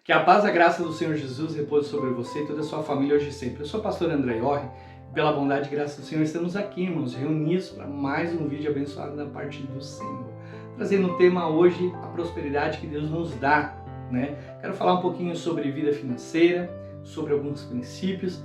Que a paz e a graça do Senhor Jesus repouse sobre você e toda a sua família hoje e sempre. Eu sou o pastor André Orri e pela bondade e graça do Senhor estamos aqui, irmãos, reunidos para mais um vídeo abençoado da parte do Senhor. Trazendo o tema hoje, a prosperidade que Deus nos dá, né? Quero falar um pouquinho sobre vida financeira, sobre alguns princípios,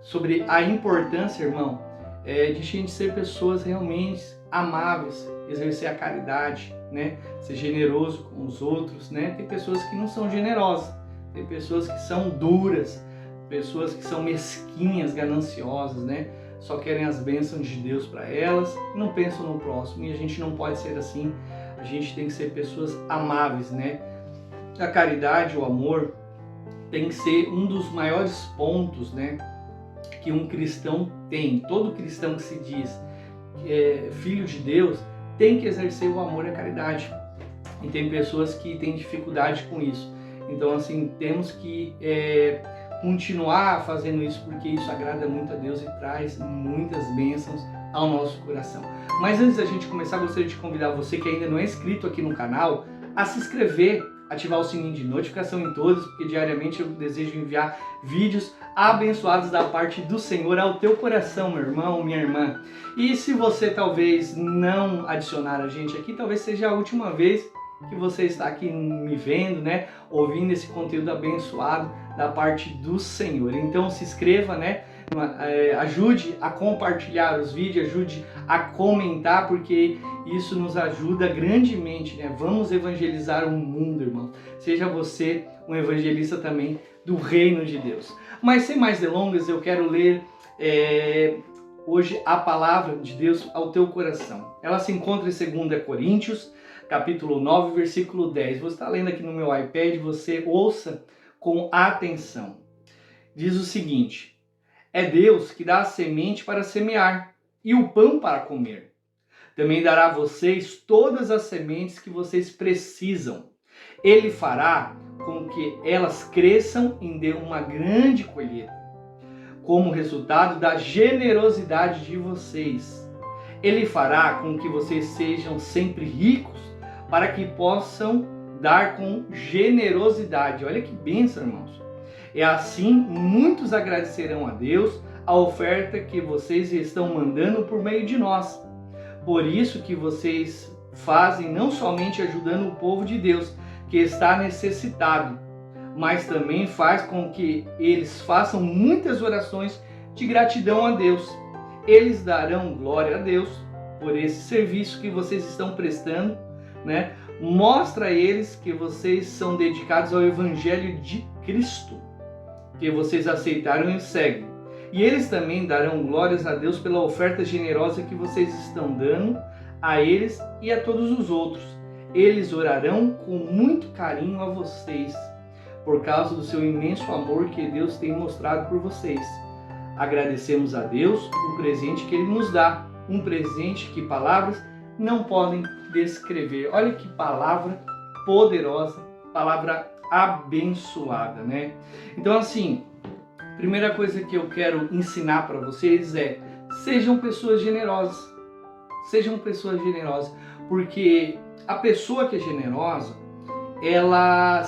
sobre a importância, irmão, de a gente ser pessoas realmente amáveis, exercer a caridade, né? Ser generoso com os outros, né? Tem pessoas que não são generosas, tem pessoas que são duras, pessoas que são mesquinhas, gananciosas, né? Só querem as bênçãos de Deus para elas e não pensam no próximo. E a gente não pode ser assim. A gente tem que ser pessoas amáveis, né? A caridade, o amor, tem que ser um dos maiores pontos, né? Que um cristão tem. Todo cristão que se diz filho de Deus tem que exercer o amor e a caridade. E tem pessoas que têm dificuldade com isso. Então, assim, temos que continuar fazendo isso, porque isso agrada muito a Deus e traz muitas bênçãos ao nosso coração. Mas antes da gente começar, gostaria de convidar você que ainda não é inscrito aqui no canal a se inscrever, ativar o sininho de notificação em todos, porque diariamente eu desejo enviar vídeos abençoados da parte do Senhor ao teu coração, meu irmão, minha irmã. E se você talvez não adicionar a gente aqui, talvez seja a última vez que você está aqui me vendo, né, ouvindo esse conteúdo abençoado da parte do Senhor. Então se inscreva, né, ajude a compartilhar os vídeos, ajude a comentar, porque isso nos ajuda grandemente, né? Vamos evangelizar o mundo, irmão. Seja você um evangelista também do reino de Deus. Mas sem mais delongas, eu quero ler hoje a palavra de Deus ao teu coração. Ela se encontra em 2 Coríntios, capítulo 9, versículo 10. Vou estar lendo aqui no meu iPad, você ouça com atenção. Diz o seguinte: é Deus que dá a semente para semear e o pão para comer. Também dará a vocês todas as sementes que vocês precisam. Ele fará com que elas cresçam e dê uma grande colheita, como resultado da generosidade de vocês. Ele fará com que vocês sejam sempre ricos, para que possam dar com generosidade. Olha que bênção, irmãos. É assim, muitos agradecerão a Deus a oferta que vocês estão mandando por meio de nós. Por isso que vocês fazem não somente ajudando o povo de Deus que está necessitado, mas também faz com que eles façam muitas orações de gratidão a Deus. Eles darão glória a Deus por esse serviço que vocês estão prestando, né? Mostra a eles que vocês são dedicados ao Evangelho de Cristo, que vocês aceitaram e seguem. E eles também darão glórias a Deus pela oferta generosa que vocês estão dando a eles e a todos os outros. Eles orarão com muito carinho a vocês, por causa do seu imenso amor que Deus tem mostrado por vocês. Agradecemos a Deus o presente que Ele nos dá, um presente que palavras não podem descrever. Olha que palavra poderosa, palavra abençoada, né? Então, assim, primeira coisa que eu quero ensinar para vocês é: sejam pessoas generosas. Sejam pessoas generosas, porque a pessoa que é generosa, ela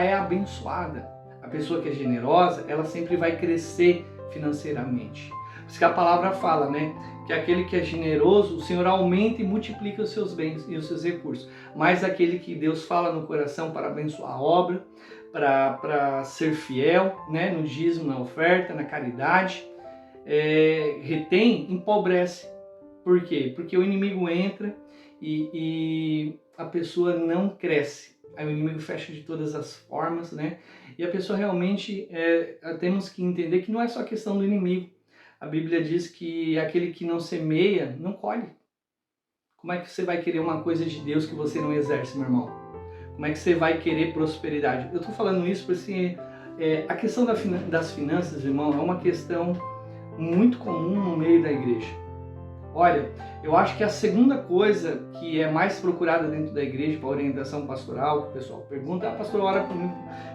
é abençoada. A pessoa que é generosa, ela sempre vai crescer financeiramente. Por isso que a palavra fala, né? Que aquele que é generoso, o Senhor aumenta e multiplica os seus bens e os seus recursos. Mas aquele que Deus fala no coração para abençoar a obra, para ser fiel, né? No dízimo, na oferta, na caridade, retém, empobrece. Por quê? Porque o inimigo entra e a pessoa não cresce. Aí o inimigo fecha de todas as formas, né? E a pessoa realmente, temos que entender que não é só questão do inimigo. A Bíblia diz que aquele que não semeia, não colhe. Como é que você vai querer uma coisa de Deus que você não exerce, meu irmão? Como é que você vai querer prosperidade? Eu estou falando isso porque a questão das finanças, irmão, é uma questão muito comum no meio da igreja. Olha, eu acho que a segunda coisa que é mais procurada dentro da igreja para orientação pastoral, que o pessoal pergunta: pastor, ora por mim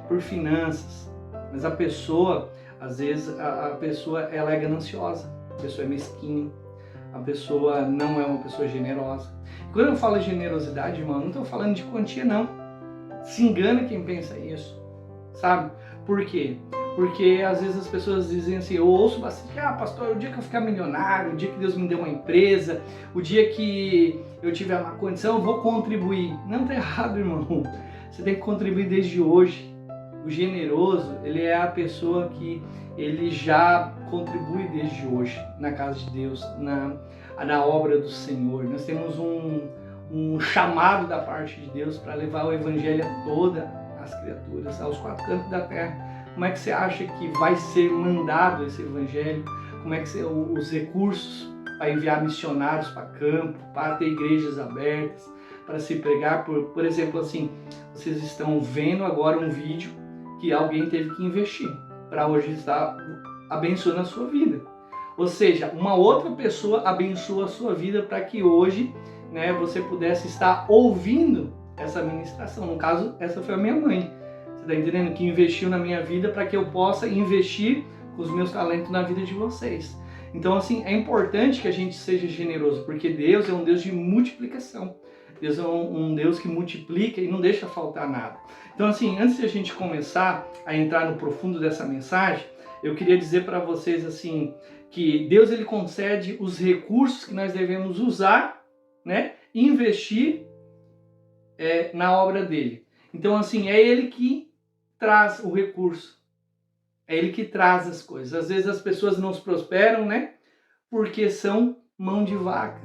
por finanças. Mas a pessoa, às vezes, a pessoa ela é gananciosa, a pessoa é mesquinha, a pessoa não é uma pessoa generosa. Quando eu falo generosidade, irmão, não estou falando de quantia, não. Se engana quem pensa isso, sabe? Por quê? Porque às vezes as pessoas dizem assim, eu ouço bastante, pastor, o dia que eu ficar milionário, o dia que Deus me deu uma empresa, o dia que eu tiver uma condição, eu vou contribuir. Não, tá errado, irmão. Você tem que contribuir desde hoje. O generoso, ele é a pessoa que ele já contribui desde hoje na casa de Deus, na obra do Senhor. Nós temos um chamado da parte de Deus para levar o evangelho a todas as criaturas, aos quatro cantos da terra. Como é que você acha que vai ser mandado esse evangelho? Como é que os recursos para enviar missionários para campo, para ter igrejas abertas, para se pregar? Por exemplo, assim, vocês estão vendo agora um vídeo que alguém teve que investir para hoje estar abençoando a sua vida. Ou seja, uma outra pessoa abençoa a sua vida para que hoje, né, você pudesse estar ouvindo essa ministração. No caso, essa foi a minha mãe. Você está entendendo? Que investiu na minha vida para que eu possa investir com os meus talentos na vida de vocês. Então, assim, é importante que a gente seja generoso, porque Deus é um Deus de multiplicação. Deus é um Deus que multiplica e não deixa faltar nada. Então, assim, antes de a gente começar a entrar no profundo dessa mensagem, eu queria dizer para vocês, assim, que Deus, ele concede os recursos que nós devemos usar, né, e investir na obra dele. Então, assim, é ele que traz o recurso. É ele que traz as coisas. Às vezes as pessoas não prosperam, né? Porque são mão de vaca.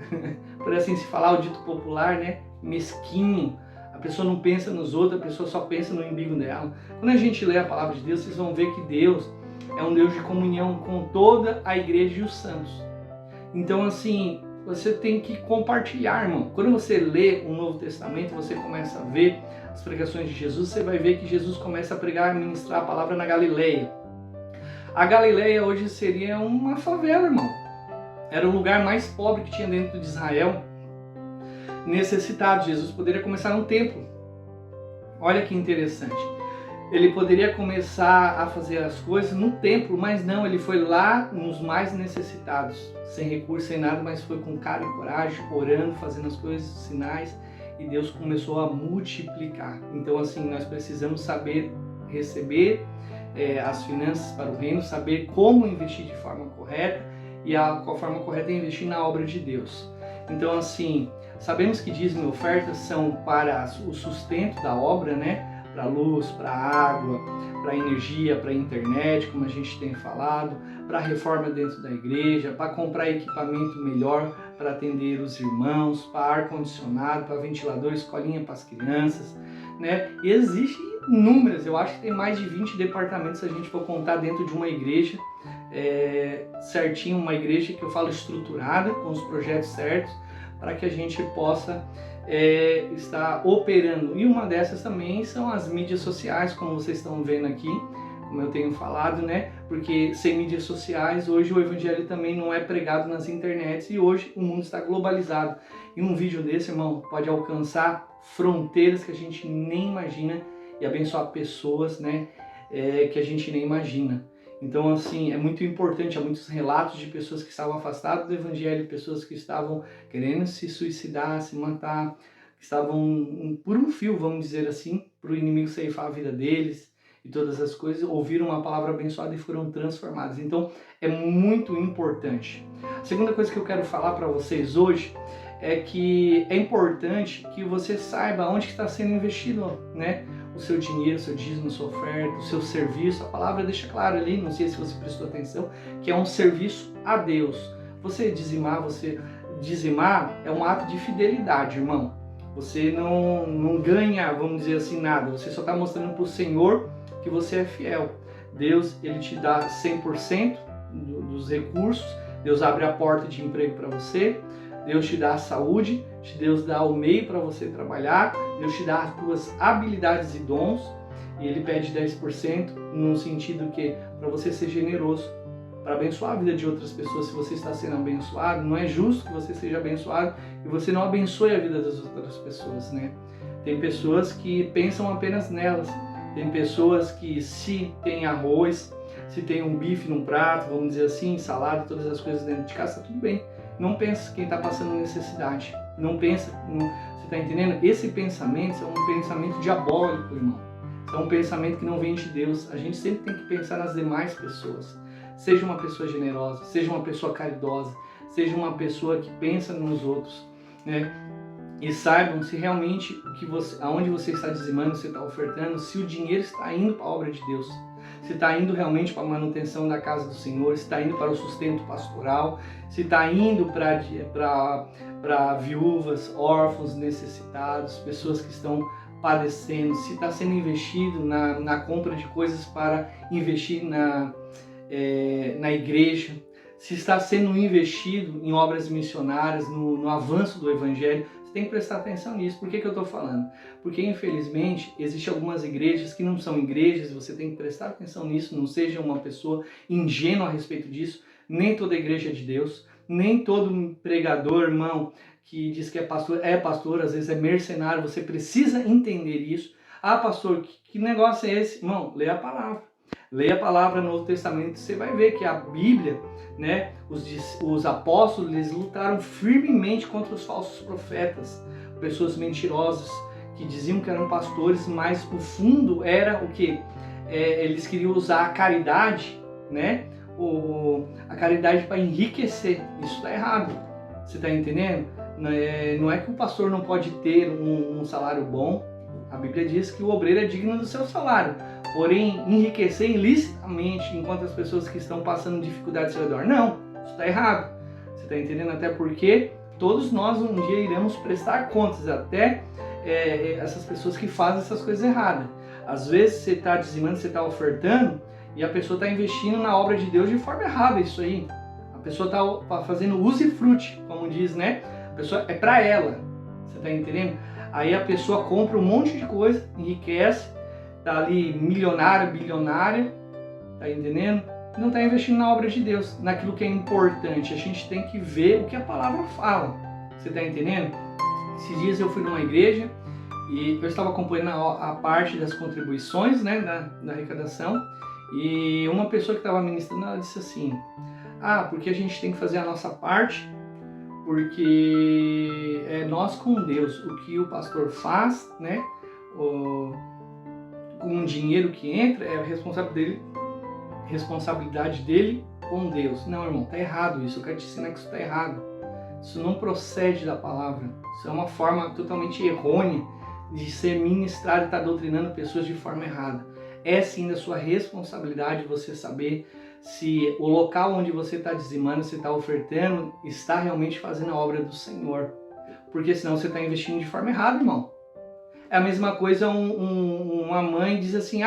Por assim se falar, o dito popular, né? Mesquinho. A pessoa não pensa nos outros, a pessoa só pensa no umbigo dela. Quando a gente lê a palavra de Deus, vocês vão ver que Deus é um Deus de comunhão com toda a igreja e os santos. Então, assim, você tem que compartilhar, irmão. Quando você lê o Novo Testamento, você começa a ver as pregações de Jesus, você vai ver que Jesus começa a pregar e ministrar a palavra na Galileia. A Galileia hoje seria uma favela, irmão. Era o lugar mais pobre que tinha dentro de Israel, necessitado. Jesus poderia começar no templo. Olha que interessante. Ele poderia começar a fazer as coisas no templo, mas não, ele foi lá nos mais necessitados, sem recurso, sem nada, mas foi com cara e coragem, orando, fazendo as coisas, sinais, e Deus começou a multiplicar. Então, assim, nós precisamos saber receber as finanças para o reino, saber como investir de forma correta, e a forma correta é investir na obra de Deus. Então, assim, sabemos que dízimo e ofertas são para o sustento da obra, né? Para luz, para água, para energia, para internet, como a gente tem falado, para reforma dentro da igreja, para comprar equipamento melhor para atender os irmãos, para ar-condicionado, para ventilador, escolinha para as crianças, né? E existem inúmeras, eu acho que tem mais de 20 departamentos se a gente for contar dentro de uma igreja, certinho, uma igreja que eu falo estruturada, com os projetos certos, para que a gente possa estar operando. E uma dessas também são as mídias sociais, como vocês estão vendo aqui, como eu tenho falado, né? Porque sem mídias sociais, hoje o evangelho também não é pregado nas internets e hoje o mundo está globalizado. E um vídeo desse, irmão, pode alcançar fronteiras que a gente nem imagina e abençoar pessoas, né? Que a gente nem imagina. Então, assim, é muito importante, há muitos relatos de pessoas que estavam afastadas do evangelho, pessoas que estavam querendo se suicidar, se matar, que estavam por um fio, vamos dizer assim, para o inimigo ceifar a vida deles e todas as coisas, ouviram uma palavra abençoada e foram transformadas. Então, é muito importante. A segunda coisa que eu quero falar para vocês hoje é que é importante que você saiba onde está sendo investido, né? O seu dinheiro, o seu dízimo, a sua oferta, o seu serviço. A palavra deixa claro ali, não sei se você prestou atenção, que é um serviço a Deus. Você dizimar é um ato de fidelidade, irmão. Você não ganha, vamos dizer assim, nada. Você só está mostrando para o Senhor que você é fiel. Deus, ele te dá 100% dos recursos. Deus abre a porta de emprego para você. Deus te dá a saúde, Deus dá o meio para você trabalhar, Deus te dá as tuas habilidades e dons, e Ele pede 10% no sentido que para você ser generoso, para abençoar a vida de outras pessoas. Se você está sendo abençoado, não é justo que você seja abençoado e você não abençoe a vida das outras pessoas, né? Tem pessoas que pensam apenas nelas, tem pessoas que se tem arroz, se tem um bife num prato, vamos dizer assim, salada, todas as coisas dentro de casa, tá tudo bem. Não pensa quem está passando necessidade. Não pensa, Você está entendendo? Esse pensamento é um pensamento diabólico, irmão. É um pensamento que não vem de Deus. A gente sempre tem que pensar nas demais pessoas. Seja uma pessoa generosa, seja uma pessoa caridosa, seja uma pessoa que pensa nos outros, né? E saibam se realmente aonde você está dizimando, você está ofertando, se o dinheiro está indo para a obra de Deus, se está indo realmente para a manutenção da casa do Senhor, se está indo para o sustento pastoral, se está indo para viúvas, órfãos, necessitados, pessoas que estão padecendo, se está sendo investido na compra de coisas para investir na igreja, se está sendo investido em obras missionárias, no avanço do Evangelho. Você tem que prestar atenção nisso. Por que eu estou falando? Porque, infelizmente, existem algumas igrejas que não são igrejas, você tem que prestar atenção nisso, não seja uma pessoa ingênua a respeito disso. Nem toda igreja é de Deus, nem todo pregador, irmão, que diz que é pastor, às vezes é mercenário. Você precisa entender isso. Ah, pastor, que negócio é esse? Irmão, leia a palavra. Leia a palavra no Novo Testamento, você vai ver que a Bíblia, né, os apóstolos, eles lutaram firmemente contra os falsos profetas, pessoas mentirosas que diziam que eram pastores, mas o fundo era o quê? Eles queriam usar a caridade, né, a caridade para enriquecer. Isso está errado. Você está entendendo? Não é que o pastor não pode ter um salário bom. A Bíblia diz que o obreiro é digno do seu salário. Porém, enriquecer ilicitamente enquanto as pessoas que estão passando dificuldades ao redor. Não, isso está errado. Você está entendendo? Até porque todos nós um dia iremos prestar contas, até essas pessoas que fazem essas coisas erradas. Às vezes você está dizimando, você está ofertando e a pessoa está investindo na obra de Deus de forma errada. Isso aí. A pessoa está fazendo usufruto, como diz, né? A pessoa é para ela. Você está entendendo? Aí a pessoa compra um monte de coisa, enriquece, tá ali milionária, bilionária, tá entendendo? Não tá investindo na obra de Deus, naquilo que é importante. A gente tem que ver o que a palavra fala. Você tá entendendo? Esses dias eu fui numa igreja e eu estava acompanhando a parte das contribuições, né, da arrecadação, e uma pessoa que estava ministrando, ela disse assim: porque a gente tem que fazer a nossa parte, porque é nós com Deus. O que o pastor faz, né, com o dinheiro que entra, é a responsabilidade dele com Deus. Não, irmão, tá errado isso. Eu quero te ensinar que isso tá errado. Isso não procede da palavra. Isso é uma forma totalmente errônea de ser ministrado e estar doutrinando pessoas de forma errada. É sim da sua responsabilidade você saber se o local onde você está dizimando, você está ofertando, está realmente fazendo a obra do Senhor. Porque senão você está investindo de forma errada, irmão. É a mesma coisa uma mãe diz assim: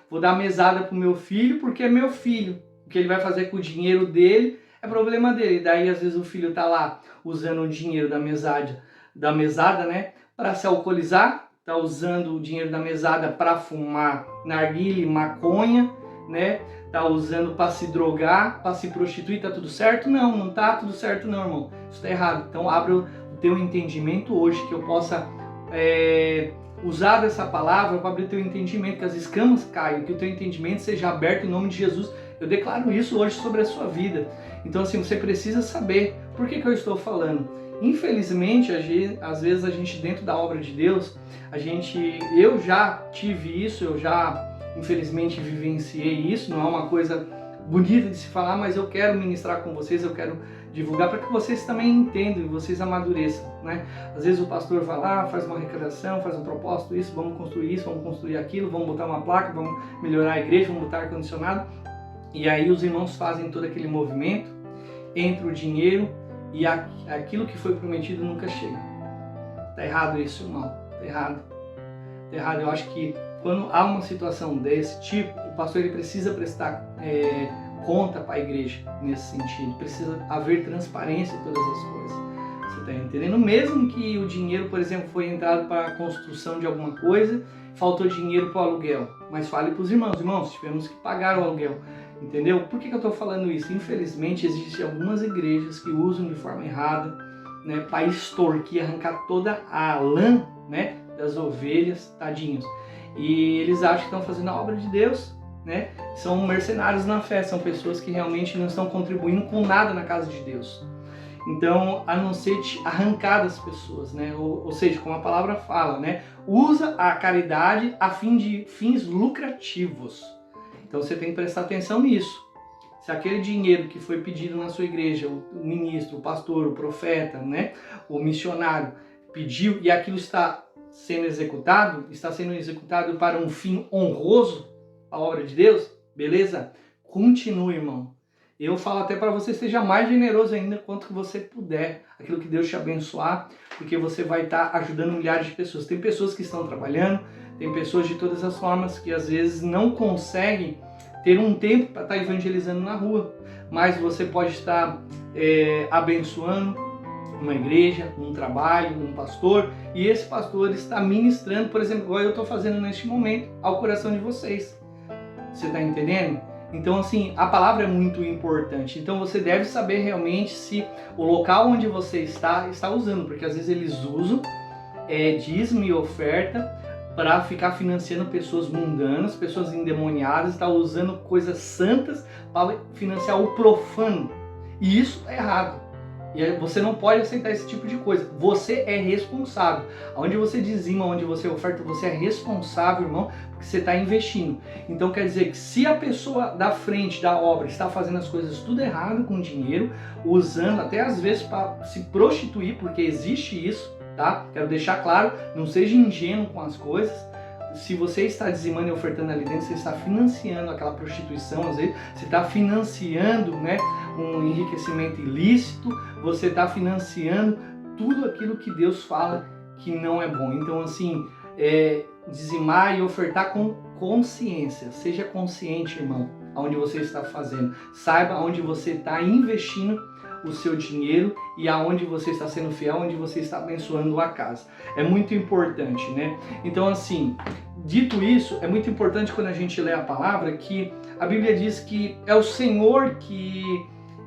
vou dar mesada pro meu filho porque é meu filho. O que ele vai fazer com o dinheiro dele é problema dele. E daí às vezes o filho tá lá usando o dinheiro da mesada, né, para se alcoolizar, tá usando o dinheiro da mesada para fumar narguilé, maconha, né? Tá usando para se drogar, para se prostituir. Tá tudo certo? Não, não tá tudo certo não, irmão. Isso tá errado. Então abre o teu entendimento hoje, que eu possa usar dessa palavra para abrir o teu entendimento, que as escamas caiam, que o teu entendimento seja aberto em nome de Jesus. Eu declaro isso hoje sobre a sua vida. Então assim, você precisa saber por que eu estou falando. Infelizmente, às vezes a gente, dentro da obra de Deus, eu já tive isso, eu já infelizmente vivenciei isso. Não é uma coisa bonita de se falar, mas eu quero ministrar com vocês, eu quero divulgar para que vocês também entendam e vocês amadureçam, né? Às vezes o pastor vai lá, faz uma arrecadação, faz um propósito, vamos construir aquilo, vamos botar uma placa, vamos melhorar a igreja, vamos botar ar-condicionado, e aí os irmãos fazem todo aquele movimento, entra o dinheiro e aquilo que foi prometido nunca chega. Tá errado isso, irmão, tá errado. Tá errado. Eu acho que quando há uma situação desse tipo, o pastor ele precisa prestar conta para a igreja nesse sentido. Precisa haver transparência em todas as coisas. Você está entendendo? Mesmo que o dinheiro, por exemplo, foi entrado para a construção de alguma coisa, faltou dinheiro para o aluguel. Mas fale para os irmãos, tivemos que pagar o aluguel. Entendeu? Por que eu estou falando isso? Infelizmente, existem algumas igrejas que usam de forma errada, né, para extorquir, arrancar toda a lã, né, das ovelhas, tadinhos. E eles acham que estão fazendo a obra de Deus, né? São mercenários na fé, são pessoas que realmente não estão contribuindo com nada na casa de Deus. Então, a não ser te arrancar das pessoas, né? Ou seja, como a palavra fala, né? Usa a caridade a fim de fins lucrativos. Então, você tem que prestar atenção nisso. Se aquele dinheiro que foi pedido na sua igreja, o ministro, o pastor, o profeta, né? O missionário pediu e aquilo está sendo executado para um fim honroso, a obra de Deus, beleza? Continue, irmão. Eu falo até para você, seja mais generoso ainda quanto você puder, aquilo que Deus te abençoar, porque você vai estar ajudando milhares de pessoas. Tem pessoas que estão trabalhando, tem pessoas de todas as formas que às vezes não conseguem ter um tempo para estar evangelizando na rua, mas você pode estar abençoando uma igreja, um trabalho, um pastor, e esse pastor está ministrando, por exemplo, igual eu estou fazendo neste momento, ao coração de vocês. Você está entendendo? Então, assim, a palavra é muito importante. Então, você deve saber realmente se o local onde você está usando, porque às vezes eles usam dízimo e oferta para ficar financiando pessoas mundanas, pessoas endemoniadas, está usando coisas santas para financiar o profano. E isso é errado. E você não pode aceitar esse tipo de coisa. Você é responsável. Onde você dizima, onde você oferta, você é responsável, irmão, porque você está investindo. Então quer dizer que se a pessoa da frente da obra está fazendo as coisas tudo errado com dinheiro, usando até às vezes para se prostituir, porque existe isso, tá? Quero deixar claro, não seja ingênuo com as coisas. Se você está dizimando e ofertando ali dentro, você está financiando aquela prostituição, às vezes, você está financiando, né, um enriquecimento ilícito, você está financiando tudo aquilo que Deus fala que não é bom. Então, assim, dizimar e ofertar com consciência. Seja consciente, irmão, aonde você está fazendo. Saiba aonde você está investindo o seu dinheiro e aonde você está sendo fiel, onde você está abençoando a casa. É muito importante, né? Então, assim, dito isso, é muito importante quando a gente lê a palavra que a Bíblia diz que é o Senhor que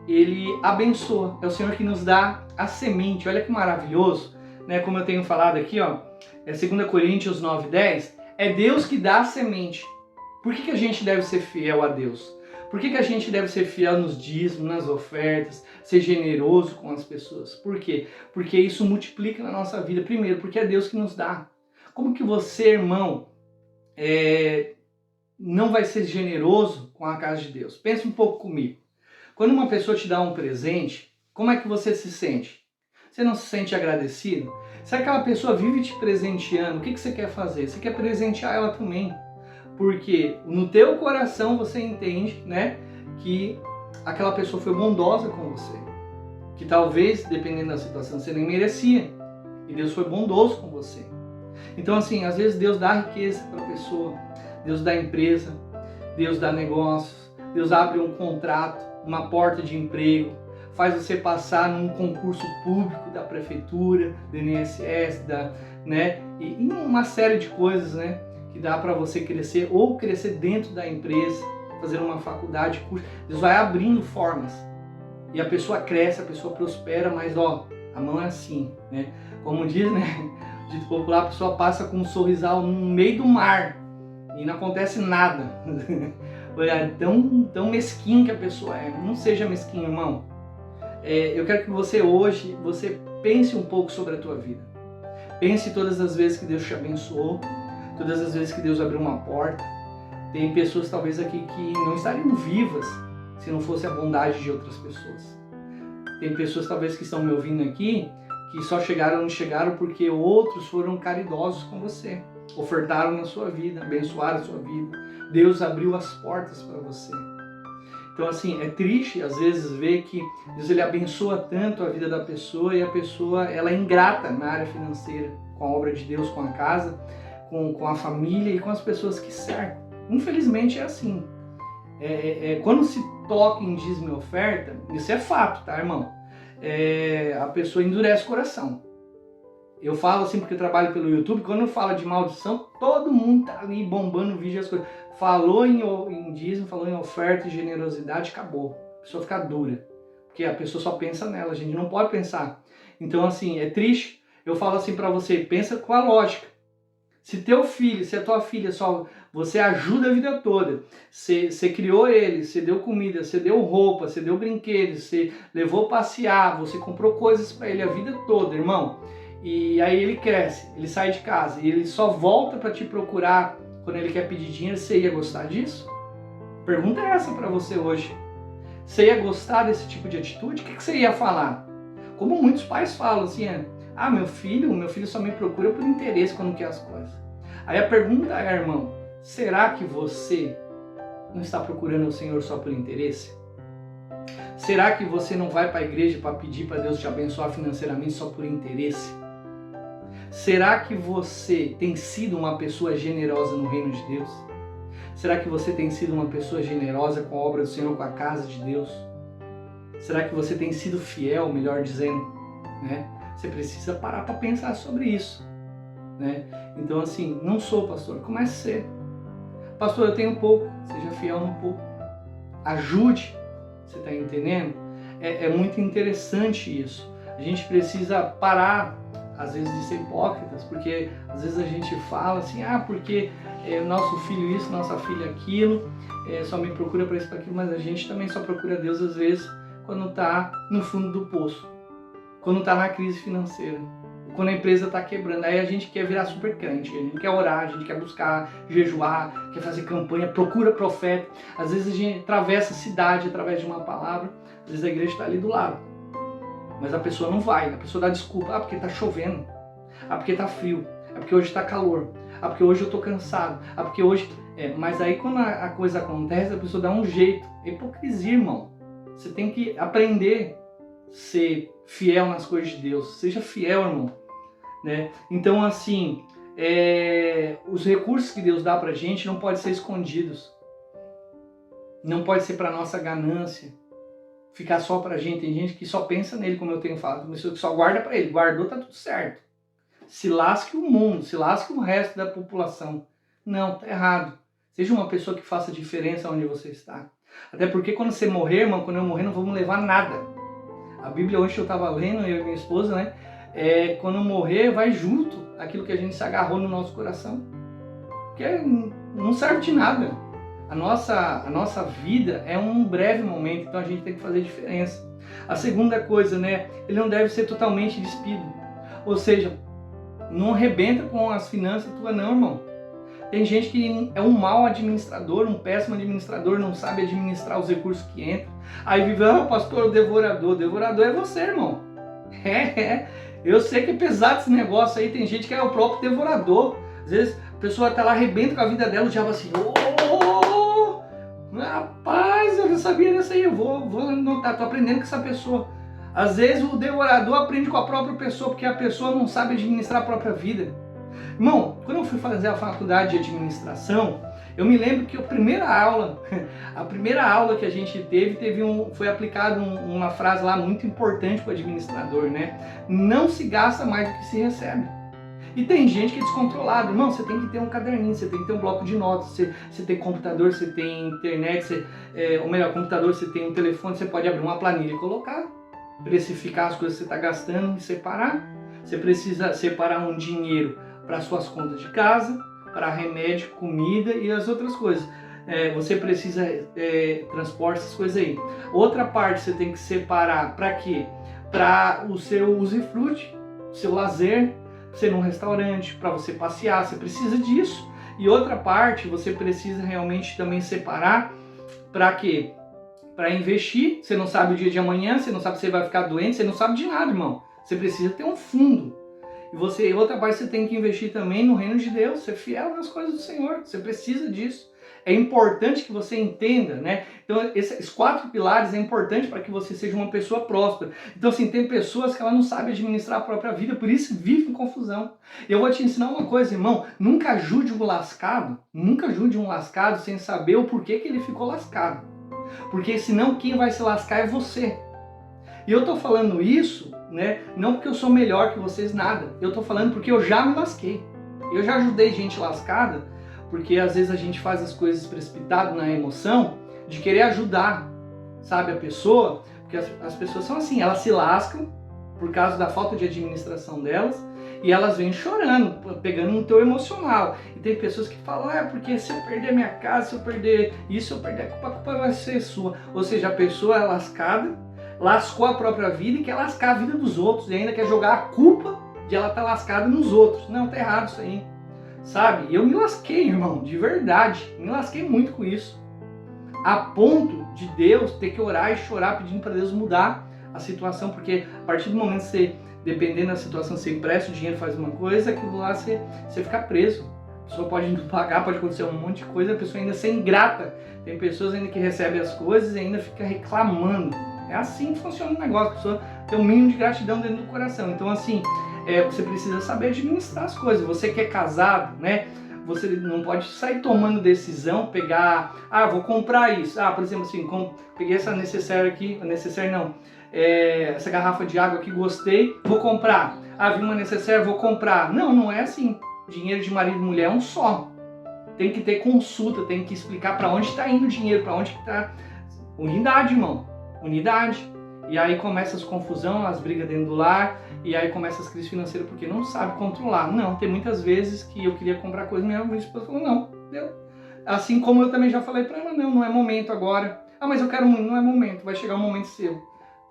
Ele abençoa, é o Senhor que nos dá a semente. Olha que maravilhoso, né? Como eu tenho falado aqui, ó, 2 Coríntios 9:10, é Deus que dá a semente. Por que a gente deve ser fiel a Deus? Por que a gente deve ser fiel nos dízimos, nas ofertas, ser generoso com as pessoas? Por quê? Porque isso multiplica na nossa vida. Primeiro, porque é Deus que nos dá. Como que você, irmão, não vai ser generoso com a casa de Deus? Pensa um pouco comigo. Quando uma pessoa te dá um presente, como é que você se sente? Você não se sente agradecido? Se aquela pessoa vive te presenteando, o que você quer fazer? Você quer presentear ela também. Porque no teu coração você entende, né, que aquela pessoa foi bondosa com você. Que talvez, dependendo da situação, você nem merecia. E Deus foi bondoso com você. Então, assim, às vezes Deus dá riqueza para a pessoa. Deus dá empresa. Deus dá negócios. Deus abre um contrato, uma porta de emprego. Faz você passar num concurso público da prefeitura, do INSS, né, e uma série de coisas, né, que dá para você crescer ou crescer dentro da empresa, fazer uma faculdade, curso. Deus vai abrindo formas e a pessoa cresce, a pessoa prospera, mas ó, a mão é assim, né? Como diz, né, dito popular, a pessoa passa com um sorrisal no meio do mar e não acontece nada. Olha, tão mesquinho que a pessoa é. Não seja mesquinho, irmão. Eu quero que você hoje, você pense um pouco sobre a tua vida. Pense todas as vezes que Deus te abençoou, todas as vezes que Deus abriu uma porta. Tem pessoas talvez aqui que não estariam vivas se não fosse a bondade de outras pessoas. Tem pessoas talvez que estão me ouvindo aqui que só não chegaram porque outros foram caridosos com você. Ofertaram na sua vida, abençoaram a sua vida. Deus abriu as portas para você. Então, assim, é triste às vezes ver que Deus ele abençoa tanto a vida da pessoa e a pessoa ela é ingrata na área financeira, com a obra de Deus, com a casa, com a família e com as pessoas que cercam. Infelizmente é assim. Quando se toca em dízimo e oferta, isso é fato, tá, irmão? A pessoa endurece o coração. Eu falo assim porque eu trabalho pelo YouTube, quando eu falo de maldição, todo mundo tá ali bombando vídeo, as coisas. Falou em dízimo, falou em oferta e generosidade, acabou. A pessoa fica dura. Porque a pessoa só pensa nela, a gente não pode pensar. Então, assim, é triste. Eu falo assim pra você, pensa com a lógica. Se teu filho, se a tua filha só você ajuda a vida toda. Você criou ele, você deu comida, você deu roupa, você deu brinquedos, você levou passear, você comprou coisas para ele a vida toda, irmão. E aí ele cresce, ele sai de casa e ele só volta para te procurar quando ele quer pedir dinheiro. Você ia gostar disso? Pergunta é essa para você hoje. Você ia gostar desse tipo de atitude? O que você ia falar? Como muitos pais falam assim, meu filho só me procura por interesse quando quer as coisas. Aí a pergunta é, irmão, será que você não está procurando o Senhor só por interesse? Será que você não vai para a igreja para pedir para Deus te abençoar financeiramente só por interesse? Será que você tem sido uma pessoa generosa no reino de Deus? Será que você tem sido uma pessoa generosa com a obra do Senhor, com a casa de Deus? Será que você tem sido fiel, melhor dizendo, né? Você precisa parar para pensar sobre isso, né? Então assim, não sou pastor, comece a ser. Pastor, eu tenho pouco, seja fiel no pouco. Ajude, você está entendendo? É muito interessante isso. A gente precisa parar, às vezes, de ser hipócritas, porque às vezes a gente fala assim, porque nosso filho isso, nossa filha aquilo, só me procura para isso, para aquilo, mas a gente também só procura Deus às vezes quando está no fundo do poço, quando está na crise financeira, quando a empresa está quebrando. Aí a gente quer virar super crente, a gente quer orar, a gente quer buscar, jejuar, quer fazer campanha, procura profeta. Às vezes a gente atravessa a cidade através de uma palavra, às vezes a igreja está ali do lado, mas a pessoa não vai, a pessoa dá desculpa, porque está chovendo, porque está frio, porque hoje está calor, porque hoje eu estou cansado, porque hoje... Mas aí quando a coisa acontece, a pessoa dá um jeito. É hipocrisia, irmão. Você tem que aprender a ser fiel nas coisas de Deus. Seja fiel, irmão. Né? Então, assim, os recursos que Deus dá pra gente não podem ser escondidos. Não pode ser pra nossa ganância. Ficar só pra gente. Tem gente que só pensa nele, como eu tenho falado. Tem pessoa que só guarda pra ele. Guardou, tá tudo certo. Se lasque o mundo, se lasque o resto da população. Não, tá errado. Seja uma pessoa que faça diferença onde você está. Até porque quando você morrer, irmão, quando eu morrer não vamos levar nada. A Bíblia hoje eu estava lendo, eu e minha esposa, né? Quando eu morrer, vai junto aquilo que a gente se agarrou no nosso coração. Porque não serve de nada. A nossa vida é um breve momento, então a gente tem que fazer diferença. A segunda coisa, né? Ele não deve ser totalmente despido. Ou seja, não arrebenta com as finanças tuas não, irmão. Tem gente que é um mau administrador, um péssimo administrador, não sabe administrar os recursos que entram. Aí vive, pastor, o devorador. O devorador é você, irmão. Eu sei que é pesado esse negócio aí, tem gente que é o próprio devorador. Às vezes a pessoa tá lá, arrebenta com a vida dela, o diabo assim, rapaz, eu não sabia dessa aí, eu vou anotar, tô aprendendo com essa pessoa. Às vezes o devorador aprende com a própria pessoa, porque a pessoa não sabe administrar a própria vida. Irmão, quando eu fui fazer a faculdade de administração, eu me lembro que a primeira aula que a gente foi aplicada uma frase lá muito importante para o administrador, né? Não se gasta mais do que se recebe. E tem gente que é descontrolada. Irmão, você tem que ter um caderninho, você tem que ter um bloco de notas, você tem computador, você tem internet, ou melhor, computador, você tem um telefone, você pode abrir uma planilha e colocar, precificar as coisas que você está gastando e separar. Você precisa separar um dinheiro para suas contas de casa, para remédio, comida e as outras coisas. Você precisa transporte, essas coisas aí. Outra parte você tem que separar para quê? Para o seu usufruto, o seu lazer, você ir num restaurante, para você passear, você precisa disso. E outra parte você precisa realmente também separar para quê? Para investir. Você não sabe o dia de amanhã, você não sabe se você vai ficar doente, você não sabe de nada, irmão. Você precisa ter um fundo. E outra parte você tem que investir também no reino de Deus, ser fiel nas coisas do Senhor. Você precisa disso. É importante que você entenda, né? Então, esses 4 pilares é importante para que você seja uma pessoa próspera. Então, assim, tem pessoas que ela não sabe administrar a própria vida, por isso vive em confusão. Eu vou te ensinar uma coisa, irmão. Nunca ajude um lascado sem saber o porquê que ele ficou lascado. Porque senão quem vai se lascar é você. E eu tô falando isso, né, não porque eu sou melhor que vocês, nada. Eu tô falando porque eu já me lasquei. Eu já ajudei gente lascada, porque às vezes a gente faz as coisas precipitado na emoção de querer ajudar, sabe, a pessoa. Porque as pessoas são assim, elas se lascam por causa da falta de administração delas E elas vêm chorando, pegando no teu emocional. E tem pessoas que falam, porque se eu perder minha casa, se eu perder isso, se eu perder a culpa vai ser sua. Ou seja, a pessoa é lascada, lascou a própria vida e quer lascar a vida dos outros. E ainda quer jogar a culpa de ela estar lascada nos outros. Não, tá errado isso aí. Sabe? Eu me lasquei, irmão, de verdade. Me lasquei muito com isso. A ponto de Deus ter que orar e chorar pedindo para Deus mudar a situação. Porque a partir do momento que você, dependendo da situação, você empresta o dinheiro, faz uma coisa, aquilo lá você fica preso. A pessoa pode não pagar, pode acontecer um monte de coisa, a pessoa ainda ser ingrata. Tem pessoas ainda que recebem as coisas e ainda fica reclamando. É assim que funciona o negócio, a pessoa tem um mínimo de gratidão dentro do coração. Então assim, você precisa saber administrar as coisas. Você que é casado, né? Você não pode sair tomando decisão, pegar, vou comprar isso. Por exemplo assim, peguei essa necessaire aqui, essa garrafa de água aqui, gostei, vou comprar. Vi uma necessaire, vou comprar. Não, não é assim. Dinheiro de marido e mulher é um só. Tem que ter consulta, tem que explicar para onde está indo o dinheiro, para onde que está. Unidade, irmão. Unidade. E aí começa as confusões, as brigas dentro do lar, e aí começa as crises financeiras porque não sabe controlar. Não, tem muitas vezes que eu queria comprar coisa, minha esposa falou, não, deu. Assim como eu também já falei para ela, não é momento agora. Mas eu quero muito, não é momento, vai chegar um momento seu.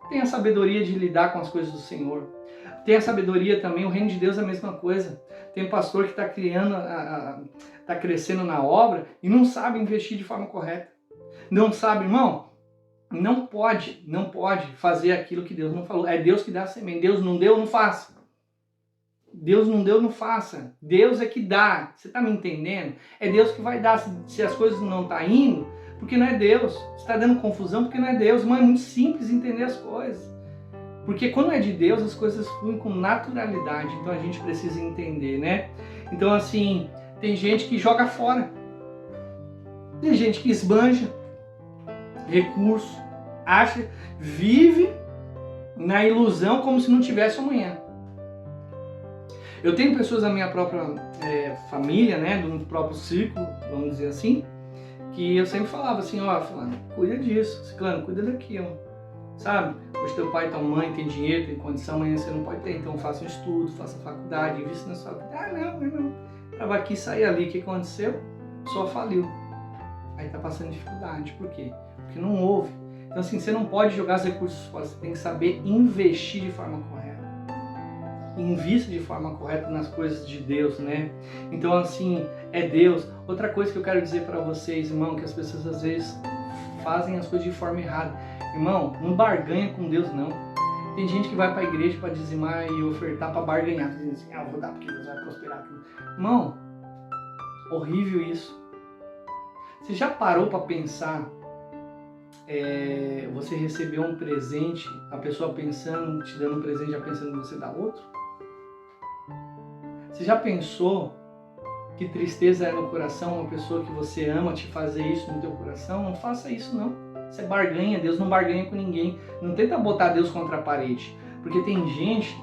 Tenha a sabedoria de lidar com as coisas do Senhor. Tenha sabedoria também, o reino de Deus é a mesma coisa. Tem pastor que está criando, está crescendo na obra e não sabe investir de forma correta. Não sabe, irmão? Não pode fazer aquilo que Deus não falou. É Deus que dá a semente. Deus não deu, não faça. Deus não deu, não faça. Deus é que dá. Você está me entendendo? É Deus que vai dar. Se as coisas não estão indo, porque não é Deus. Se está dando confusão, porque não é Deus. Mas é muito simples entender as coisas. Porque quando é de Deus, as coisas fluem com naturalidade. Então a gente precisa entender, né? Então assim, tem gente que joga fora. Tem gente que esbanja recurso, vive na ilusão como se não tivesse amanhã. Eu tenho pessoas da minha própria família, né, do próprio círculo, vamos dizer assim, que eu sempre falava assim, fulano, cuida disso, ciclano, cuida daquilo, sabe? Hoje teu pai e tua mãe tem dinheiro, tem condição, amanhã você não pode ter, então faça um estudo, faça faculdade, invista na sua vida. Não. Tava aqui, saí ali, o que aconteceu? Só faliu. Aí tá passando dificuldade, por quê? Porque não houve. Então assim, você não pode jogar os recursos fora, você tem que saber investir de forma correta. Invista de forma correta nas coisas de Deus, né? Então assim, é Deus. Outra coisa que eu quero dizer para vocês, irmão, que as pessoas às vezes fazem as coisas de forma errada. Irmão, não barganha com Deus, não. Tem gente que vai para a igreja para dizimar e ofertar para barganhar, dizendo assim, eu vou dar porque Deus vai prosperar. Irmão, horrível isso. Você já parou para pensar, você recebeu um presente, a pessoa pensando, te dando um presente, já pensando em você dar outro? Você já pensou que tristeza é no coração uma pessoa que você ama te fazer isso no teu coração? Não faça isso não. Você barganha, Deus não barganha com ninguém. Não tenta botar Deus contra a parede. Porque tem gente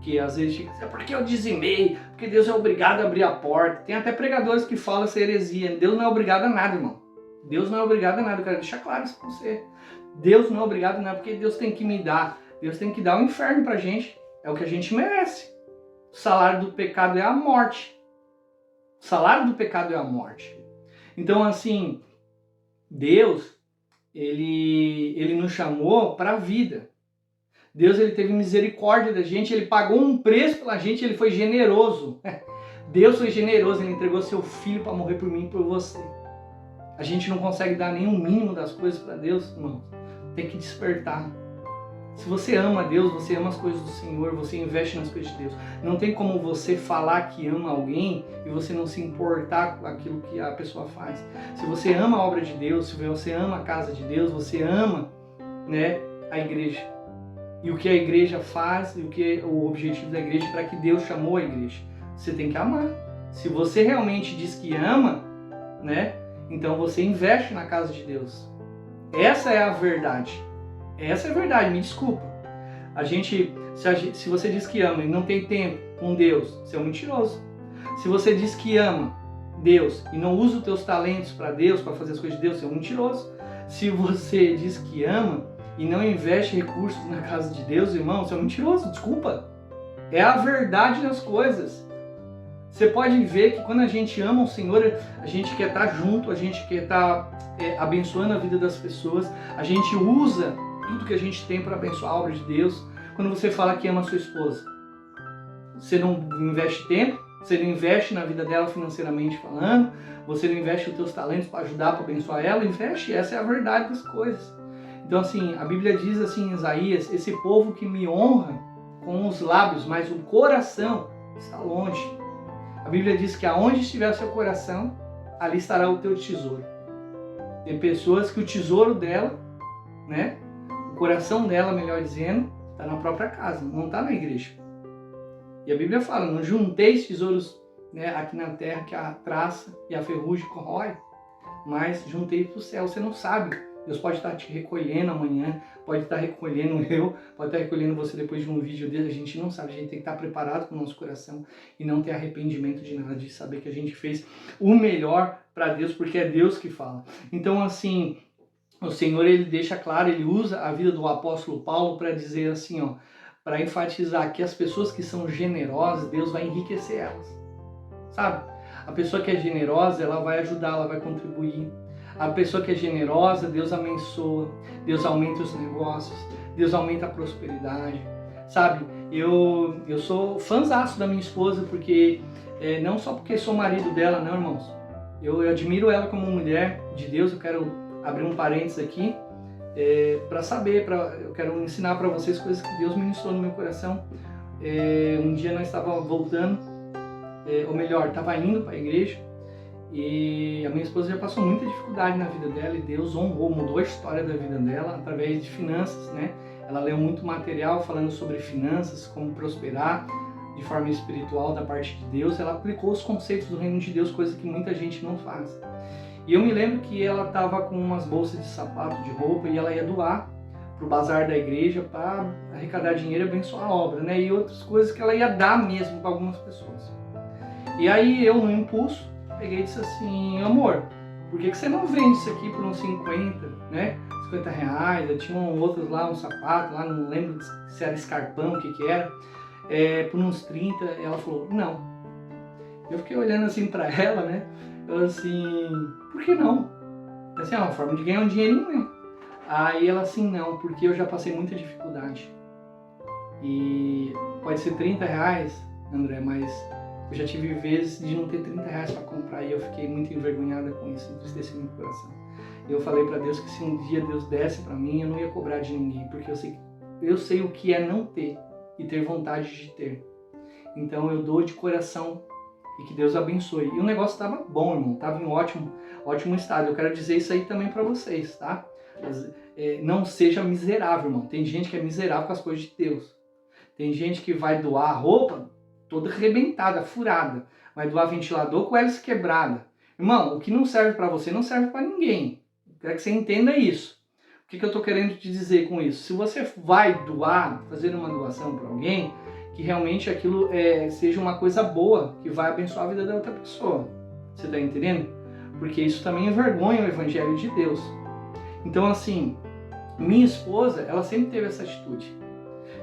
que às vezes fica assim, porque eu dizimei, porque Deus é obrigado a abrir a porta. Tem até pregadores que falam essa heresia. Deus não é obrigado a nada, irmão. Deus não é obrigado a nada. Eu quero deixar claro isso pra você. Deus não é obrigado a nada, porque Deus tem que me dar. Deus tem que dar o inferno pra gente. É o que a gente merece. O salário do pecado é a morte. O salário do pecado é a morte. Então, assim, Deus, Ele nos chamou para a vida. Deus, Ele teve misericórdia da gente, Ele pagou um preço pela gente, Ele foi generoso. Deus foi generoso, Ele entregou seu Filho para morrer por mim e por você. A gente não consegue dar nem o mínimo das coisas para Deus, irmão. Tem que despertar. Se você ama Deus, você ama as coisas do Senhor, você investe nas coisas de Deus. Não tem como você falar que ama alguém e você não se importar com aquilo que a pessoa faz. Se você ama a obra de Deus, se você ama a casa de Deus, você ama, né, a igreja. E o que a igreja faz, e o que é o objetivo da igreja, para que Deus chamou a igreja. Você tem que amar. Se você realmente diz que ama, né, então você investe na casa de Deus. Essa é a verdade. Essa é a verdade, me desculpa. Se você diz que ama e não tem tempo com Deus, você é um mentiroso. Se você diz que ama Deus e não usa os teus talentos para Deus, para fazer as coisas de Deus, você é um mentiroso. Se você diz que ama e não investe recursos na casa de Deus, irmão, você é um mentiroso, desculpa. É a verdade das coisas. Você pode ver que quando a gente ama o Senhor, a gente quer estar junto, a gente quer estar abençoando a vida das pessoas, a gente usa tudo que a gente tem para abençoar a obra de Deus. Quando você fala que ama a sua esposa, você não investe tempo, você não investe na vida dela financeiramente falando, você não investe os seus talentos para ajudar, para abençoar ela, investe, essa é a verdade das coisas. Então assim, a Bíblia diz assim em Isaías, esse povo que me honra com os lábios, mas o coração está longe. A Bíblia diz que aonde estiver o seu coração, ali estará o teu tesouro. Tem pessoas que o tesouro dela, né, o coração dela, melhor dizendo, está na própria casa, não está na igreja. E a Bíblia fala, não junteis tesouros, né, aqui na terra que a traça e a ferrugem corrói, mas juntei para o céu. Você não sabe. Deus pode estar te recolhendo amanhã, pode estar recolhendo eu, pode estar recolhendo você depois de um vídeo dele. A gente não sabe, a gente tem que estar preparado com o nosso coração e não ter arrependimento de nada, de saber que a gente fez o melhor para Deus, porque é Deus que fala. Então assim, o Senhor, ele deixa claro, ele usa a vida do apóstolo Paulo para dizer assim, ó, para enfatizar que as pessoas que são generosas, Deus vai enriquecer elas, sabe? A pessoa que é generosa, ela vai ajudar, ela vai contribuir. A pessoa que é generosa, Deus abençoa, Deus aumenta os negócios, Deus aumenta a prosperidade, sabe? Eu sou fãzaço da minha esposa, porque não só porque sou marido dela, não, irmãos. Eu admiro ela como mulher de Deus. Eu quero abrir um parênteses aqui para saber, eu quero ensinar para vocês coisas que Deus ministrou no meu coração. Um dia nós estávamos voltando, ou melhor, estava indo para a igreja, e a minha esposa já passou muita dificuldade na vida dela, e Deus honrou, mudou a história da vida dela através de finanças, né? Ela leu muito material falando sobre finanças, como prosperar de forma espiritual da parte de Deus. Ela aplicou os conceitos do reino de Deus, coisa que muita gente não faz. E eu me lembro que ela estava com umas bolsas de sapato, de roupa, e ela ia doar para o bazar da igreja para arrecadar dinheiro e abençoar a obra, né? E outras coisas que ela ia dar mesmo para algumas pessoas. E aí eu, no impulso, peguei e disse assim, amor, por que você não vende isso aqui por uns 50, né? 50 reais, eu tinha outros lá, um sapato lá, não lembro se era escarpão, o que era, por uns 30, ela falou, não. Eu fiquei olhando assim pra ela, né? Eu assim, por que não? Assim, é uma forma de ganhar um dinheirinho, né? Aí ela assim, não, porque eu já passei muita dificuldade. E pode ser 30 reais, André, mas eu já tive vezes de não ter 30 reais para comprar e eu fiquei muito envergonhada com isso, entristeci meu coração. Eu falei para Deus que se um dia Deus desse para mim, eu não ia cobrar de ninguém, porque eu sei o que é não ter e ter vontade de ter. Então eu dou de coração e que Deus abençoe. E o negócio estava bom, irmão, estava em ótimo estado. Eu quero dizer isso aí também para vocês, tá? Não seja miserável, irmão. Tem gente que é miserável com as coisas de Deus. Tem gente que vai doar roupa toda arrebentada, furada. Vai doar ventilador com hélice quebrada. Irmão, o que não serve para você não serve para ninguém. Quero que você entenda isso. O que eu estou querendo te dizer com isso? Se você vai doar, fazer uma doação para alguém, que realmente aquilo seja uma coisa boa, que vai abençoar a vida da outra pessoa. Você está entendendo? Porque isso também envergonha o Evangelho de Deus. Então, assim, minha esposa, ela sempre teve essa atitude.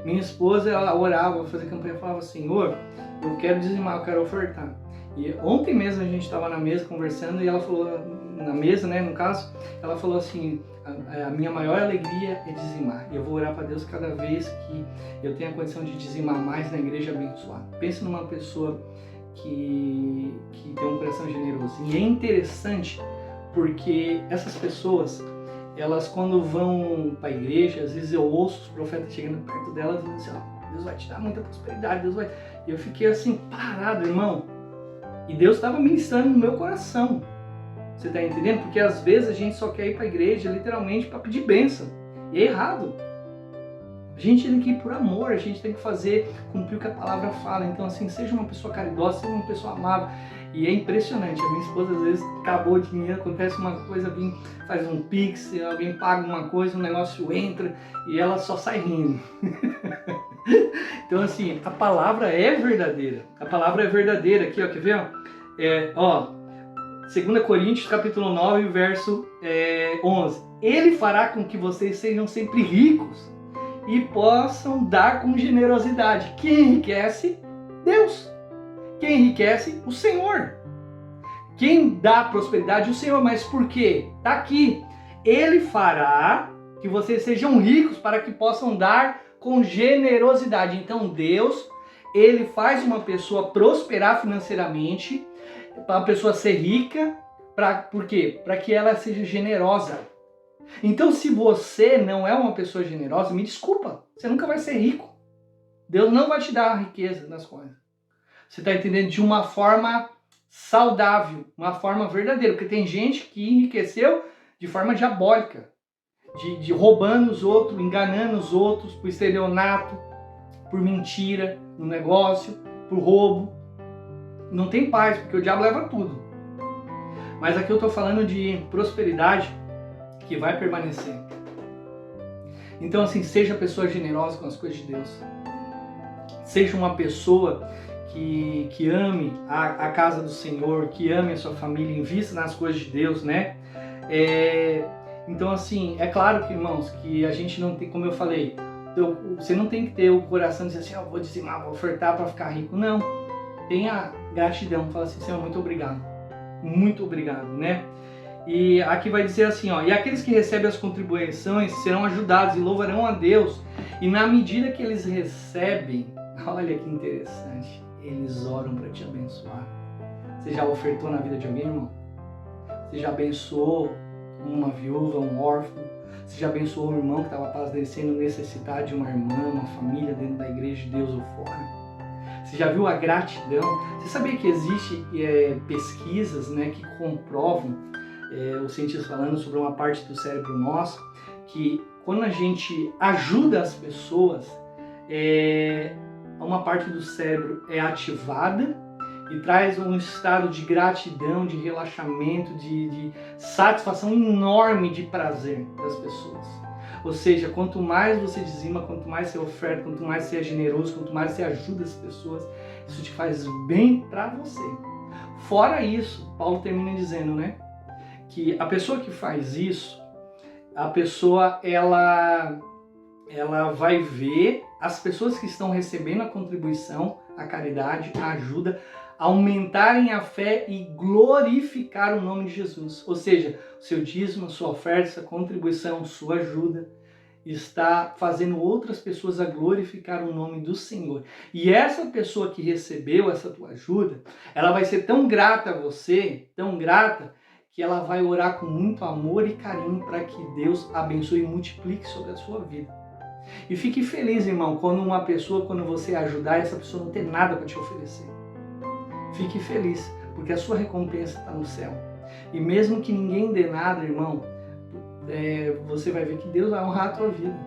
Minha esposa, ela orava, fazia campanha, falava, Senhor, eu quero dizimar, eu quero ofertar. E ontem mesmo a gente estava na mesa conversando e ela falou, na mesa, né, no caso, ela falou assim, a minha maior alegria é dizimar. E eu vou orar para Deus cada vez que eu tenho a condição de dizimar mais na igreja, abençoar. Pensa numa pessoa que tem um coração generoso. E é interessante porque essas pessoas, elas quando vão para a igreja, às vezes eu ouço os profetas chegando perto delas e dizendo assim, ó, Deus vai te dar muita prosperidade, Deus vai... E eu fiquei assim, parado, irmão. E Deus estava ministrando no meu coração. Você está entendendo? Porque às vezes a gente só quer ir para a igreja literalmente para pedir bênção. E é errado. A gente tem que ir por amor, a gente tem que cumprir o que a palavra fala. Então assim, seja uma pessoa caridosa, seja uma pessoa amável. E é impressionante, a minha esposa às vezes acabou de dinheiro, acontece uma coisa, alguém faz um pix, alguém paga uma coisa, um negócio entra e ela só sai rindo. Então assim, a palavra é verdadeira. A palavra é verdadeira. Aqui, ó, quer ver? 2 Coríntios capítulo 9, verso 11. Ele fará com que vocês sejam sempre ricos e possam dar com generosidade. Quem enriquece? Deus. Quem enriquece? O Senhor. Quem dá prosperidade? O Senhor. Mas por quê? Está aqui. Ele fará que vocês sejam ricos para que possam dar com generosidade. Então Deus, ele faz uma pessoa prosperar financeiramente, para a pessoa ser rica. Por quê? Para que ela seja generosa. Então, se você não é uma pessoa generosa, me desculpa, você nunca vai ser rico. Deus não vai te dar a riqueza das coisas. Você está entendendo? De uma forma saudável, uma forma verdadeira. Porque tem gente que enriqueceu de forma diabólica, de roubando os outros, enganando os outros, por estelionato, por mentira no negócio, por roubo. Não tem paz, porque o diabo leva tudo. Mas aqui eu estou falando de prosperidade que vai permanecer. Então, assim, seja pessoa generosa com as coisas de Deus. Seja uma pessoa que ame a casa do Senhor, que ame a sua família, invista nas coisas de Deus, né? Então, assim, é claro que, irmãos, que a gente não tem, como eu falei, você não tem que ter o coração de dizer assim, vou dizimar, vou ofertar para ficar rico. Não. Tenha gratidão. Fala assim, Senhor, muito obrigado. Muito obrigado, né? E aqui vai dizer assim, e aqueles que recebem as contribuições serão ajudados e louvarão a Deus. E na medida que eles recebem, olha que interessante, eles oram para te abençoar. Você já ofertou na vida de alguém, irmão? Você já abençoou uma viúva, um órfão? Você já abençoou um irmão que estava padecendo necessidade de uma irmã, uma família dentro da igreja de Deus ou fora? Você já viu a gratidão? Você sabia que existe pesquisas, né, que comprovam, os cientistas falando sobre uma parte do cérebro nosso, que quando a gente ajuda as pessoas, uma parte do cérebro é ativada e traz um estado de gratidão, de relaxamento, de satisfação enorme de prazer das pessoas. Ou seja, quanto mais você dizima, quanto mais você oferta, quanto mais você é generoso, quanto mais você ajuda as pessoas, isso te faz bem para você. Fora isso, Paulo termina dizendo, né, que a pessoa que faz isso, a pessoa ela vai ver as pessoas que estão recebendo a contribuição, a caridade, a ajuda, aumentarem a fé e glorificar o nome de Jesus. Ou seja, o seu dízimo, a sua oferta, a sua contribuição, sua ajuda está fazendo outras pessoas a glorificar o nome do Senhor. E essa pessoa que recebeu essa tua ajuda, ela vai ser tão grata a você, tão grata, que ela vai orar com muito amor e carinho para que Deus abençoe e multiplique sobre a sua vida. E fique feliz, irmão, quando você ajudar, essa pessoa não tem nada para te oferecer. Fique feliz, porque a sua recompensa está no céu. E mesmo que ninguém dê nada, irmão, você vai ver que Deus vai honrar a tua vida.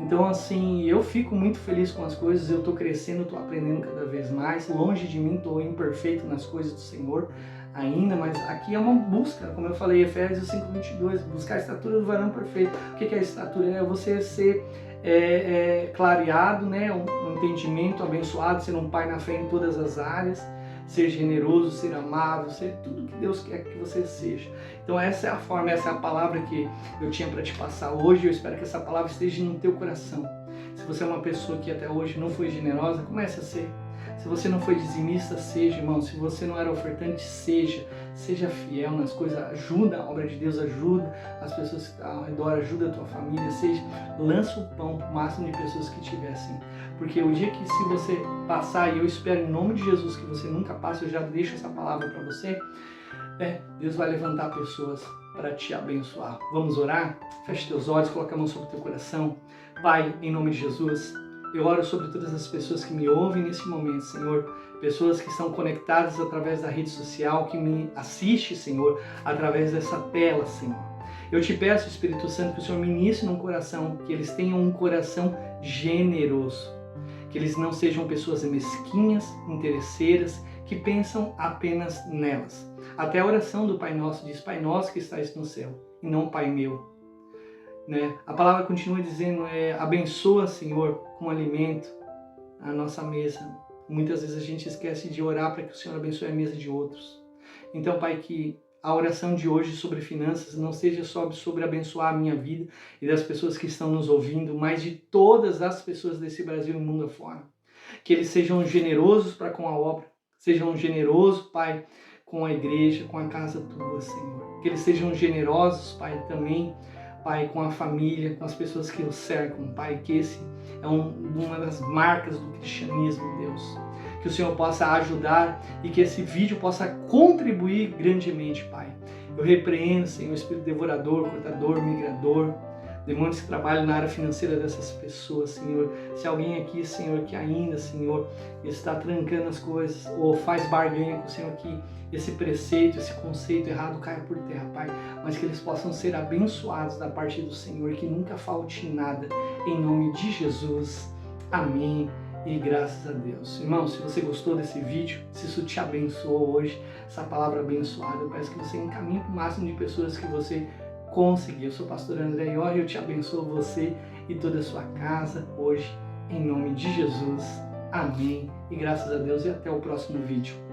Então, assim, eu fico muito feliz com as coisas, eu estou crescendo, estou aprendendo cada vez mais. Longe de mim, estou imperfeito nas coisas do Senhor ainda, mas aqui é uma busca, como eu falei, Efésios 5:22, buscar a estatura do varão perfeito. O que é a estatura? É você ser clareado, né? Um entendimento abençoado, ser um pai na fé em todas as áreas, ser generoso, ser amável, ser tudo que Deus quer que você seja. Então essa é a forma, essa é a palavra que eu tinha para te passar hoje. Eu espero que essa palavra esteja no teu coração. Se você é uma pessoa que até hoje não foi generosa, comece a ser. Se você não foi dizimista, seja, irmão. Se você não era ofertante, seja fiel nas coisas. Ajuda a obra de Deus, ajuda as pessoas que estão ao redor, ajuda a tua família, lança o pão para o máximo de pessoas que tivessem. Porque o dia que, se você passar, e eu espero em nome de Jesus que você nunca passe, eu já deixo essa palavra para você, Deus vai levantar pessoas para te abençoar. Vamos orar? Feche teus olhos, coloca a mão sobre o teu coração. Pai, em nome de Jesus, eu oro sobre todas as pessoas que me ouvem nesse momento, Senhor. Pessoas que estão conectadas através da rede social, que me assistem, Senhor, através dessa tela, Senhor. Eu te peço, Espírito Santo, que o Senhor ministre no coração, que eles tenham um coração generoso. Que eles não sejam pessoas mesquinhas, interesseiras, que pensam apenas nelas. Até a oração do Pai Nosso diz, Pai Nosso que estás no céu, e não Pai meu. Né? A palavra continua dizendo, abençoa, Senhor, com alimento a nossa mesa. Muitas vezes a gente esquece de orar para que o Senhor abençoe a mesa de outros. Então, Pai, que a oração de hoje sobre finanças não seja só sobre abençoar a minha vida e das pessoas que estão nos ouvindo, mas de todas as pessoas desse Brasil e mundo afora. Que eles sejam generosos para com a obra, sejam generosos, Pai, com a igreja, com a casa tua, Senhor. Que eles sejam generosos, Pai, também, Pai, com a família, com as pessoas que os cercam, Pai, que esse é uma das marcas do cristianismo, Deus. Que o Senhor possa ajudar e que esse vídeo possa contribuir grandemente, Pai. Eu repreendo, Senhor, o espírito devorador, cortador, migrador, demônios que trabalham na área financeira dessas pessoas, Senhor. Se alguém aqui, Senhor, que ainda, Senhor, está trancando as coisas ou faz barganha com o Senhor, que esse preceito, esse conceito errado caia por terra, Pai. Mas que eles possam ser abençoados da parte do Senhor, que nunca falte nada. Em nome de Jesus. Amém. E graças a Deus. Irmão, se você gostou desse vídeo, se isso te abençoou hoje, essa palavra abençoada, eu peço que você encaminhe para o máximo de pessoas que você conseguir. Eu sou o pastor André Iorri, eu te abençoo você e toda a sua casa hoje, em nome de Jesus. Amém. E graças a Deus e até o próximo vídeo.